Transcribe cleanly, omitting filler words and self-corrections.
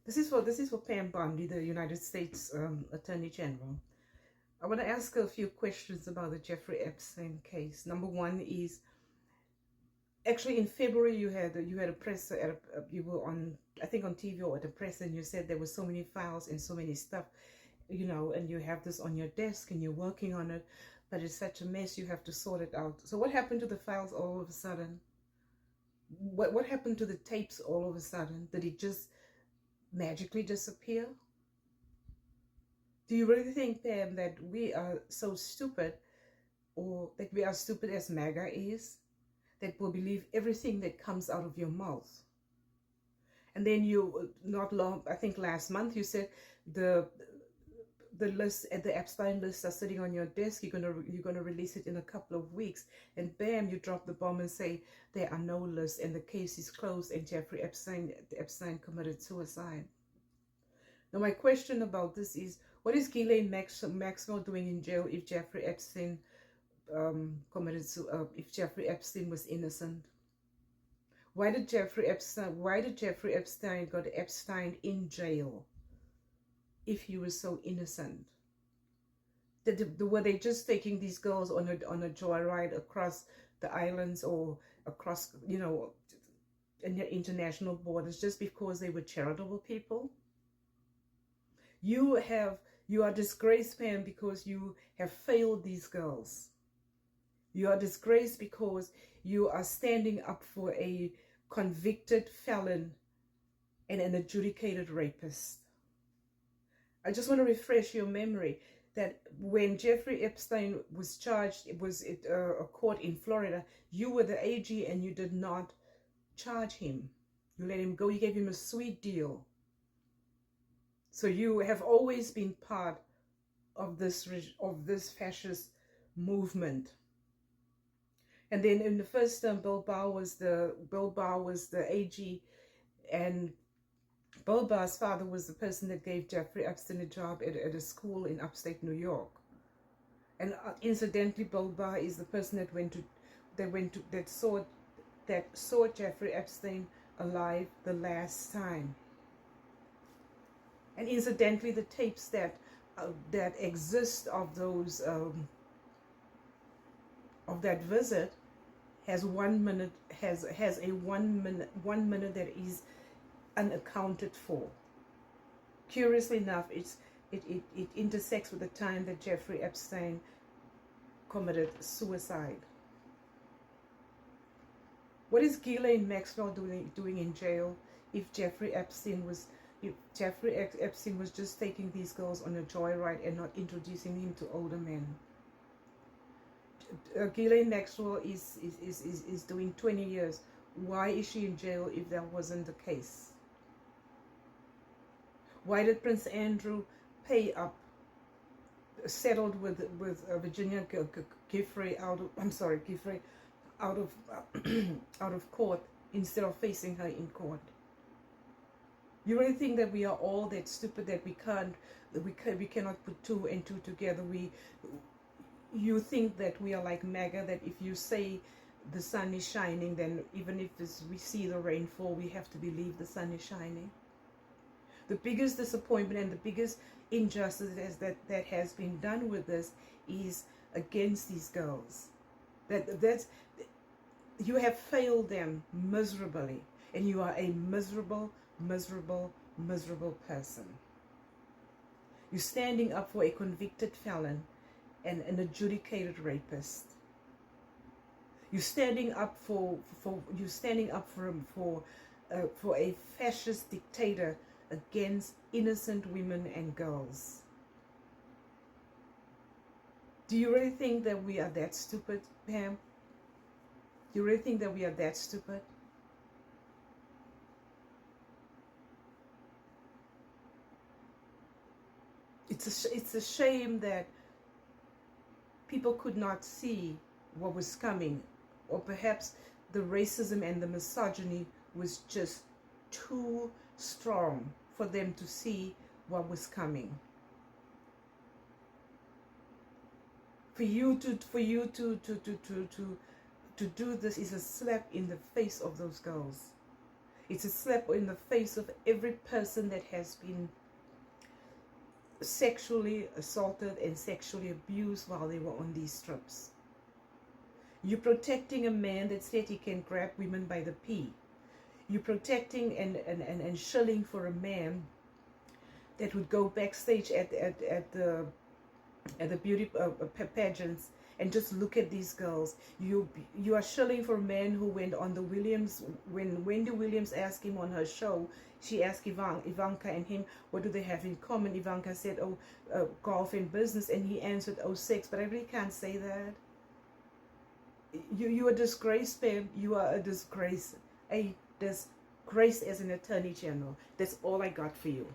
This is for Pam Bondi, the United States Attorney General. I want to ask her a few questions about the Jeffrey Epstein case. Number one is, actually in February you had a press you were on, I think, on TV or at a press, and you said there were so many files and so many stuff, and you have this on your desk and you're working on it, but it's such a mess, you have to sort it out. So what happened to the files all of a sudden? What happened to the tapes all of a sudden? Did it just magically disappear? Do you really think, Pam, that we are so stupid, or that we are stupid as MAGA is, that will believe everything that comes out of your mouth? And then you, not long, I think last month, you said the list, the Epstein list, are sitting on your desk. You're gonna release it in a couple of weeks, and bam, you drop the bomb and say there are no lists and the case is closed and Jeffrey Epstein committed suicide. Now my question about this is, what is Ghislaine Maxwell doing in jail if Jeffrey Epstein if Jeffrey Epstein was innocent? Why did Jeffrey Epstein go to Epstein in jail if he was so innocent? Were they just taking these girls on a joyride across the islands or across, international borders, just because they were charitable people? You are disgraced, Pam, because you have failed these girls. You are disgraced because you are standing up for a convicted felon and an adjudicated rapist. I just want to refresh your memory that when Jeffrey Epstein was charged, it was at a court in Florida, you were the AG and you did not charge him. You let him go. You gave him a sweet deal. So you have always been part of this fascist movement. And then in the first term, Bill Barr was the AG, and Bill Barr's father was the person that gave Jeffrey Epstein a job at a school in upstate New York. And incidentally, Bill Barr is the person that saw Jeffrey Epstein alive the last time. And incidentally, the tapes that exist of those of that visit has a 1 minute that is unaccounted for. Curiously enough, it intersects with the time that Jeffrey Epstein committed suicide. What is Ghislaine Maxwell doing in jail if Jeffrey Epstein was just taking these girls on a joyride and not introducing him to older men? Ghislaine Maxwell is doing 20 years. Why is she in jail if that wasn't the case? Why did Prince Andrew pay up, settled with Virginia Giuffre out of court instead of facing her in court? You really think that we are all that stupid that we cannot put two and two together? You think that we are like MAGA, that if you say the sun is shining, then even if we see the rainfall, we have to believe the sun is shining? The biggest disappointment and the biggest injustice that has been done with this is against these girls. You have failed them miserably, and you are a miserable person. You're standing up for a convicted felon and an adjudicated rapist. You're standing up for a fascist dictator against innocent women and girls. Do you really think that we are that stupid, Pam? Do you really think that we are that stupid? It's a shame that people could not see what was coming, or perhaps the racism and the misogyny was just too strong for them to see what was coming. For you to do this is a slap in the face of those girls. It's a slap in the face of every person that has been sexually assaulted and sexually abused while they were on these trips. You're protecting a man that said he can grab women by the pee. You're protecting and shilling for a man that would go backstage at the beauty pageants and just look at these girls. You are shilling for a man who went on the Williams, when Wendy Williams asked him on her show, she asked Ivanka and him, what do they have in common? Ivanka said, oh, golf and business, and he answered, oh, sex. But I really can't say that. You are a disgrace, Pam. You are a disgrace. A disgrace as an attorney general. That's all I got for you.